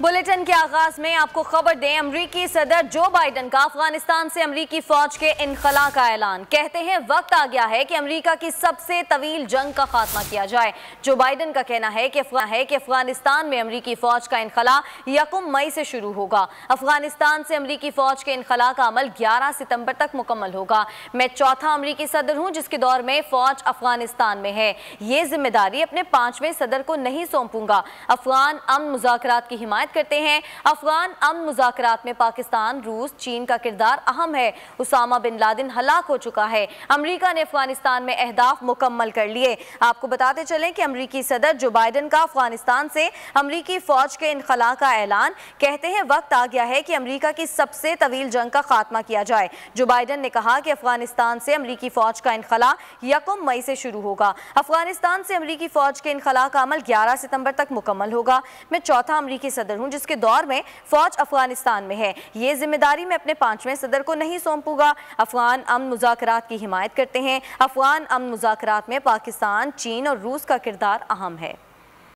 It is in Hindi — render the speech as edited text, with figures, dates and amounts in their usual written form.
बुलेटिन के आगाज में आपको खबर दें, अमरीकी सदर जो बाइडन का अफगानिस्तान से अमरीकी फौज के इनखला का ऐलान। कहते हैं वक्त आ गया है कि अमरीका की सबसे तवील जंग का खात्मा किया जाए। जो बाइडन का कहना है कि अफगानिस्तान में अमरीकी फौज का इनखला 1 मई से शुरू होगा। अफगानिस्तान से अमरीकी फौज के इनखला का अमल 11 सितंबर तक मुकम्मल होगा। मैं चौथा अमरीकी सदर हूं जिसके दौर में फौज अफगानिस्तान में है। ये जिम्मेदारी अपने 5वें सदर को नहीं सौंपूंगा। अफगान अमन मुज़ाकरात की हिमायत करते हैं। अफगान अमन मुज़ाकरात में पाकिस्तान, रूस, चीन का किरदार अहम है। उसामा बिन लादेन हलाक हो चुका है। अमरीका ने अफगानिस्तान में अहदाफ मुकम्मल कर लिए। आपको बताते चलें कि अमरीकी सदर जो बाइडन का अफगानिस्तान से अमरीकी फौज के इनखला का ऐलान। कहते हैं वक्त आ गया है कि अमरीका की सबसे तवील जंग का खात्मा किया जाए। जो बाइडन ने कहा कि अफगानिस्तान से अमरीकी फौज का इनखला 1 मई से शुरू होगा। अफगानिस्तान से अमरीकी फौज के इनखला का अमल 11 सितंबर तक मुकम्मल होगा। मैं चौथा अमरीकी सदर हूं जिसके दौर में फौज अफगानिस्तान में है। ये जिम्मेदारी मैं अपने 5वें सदर को नहीं सौंपूंगा। अफगान अमन मुज़ाकरात की हिमायत करते हैं। अफगान अमन मुज़ाकरात में पाकिस्तान, चीन और रूस का किरदार अहम है।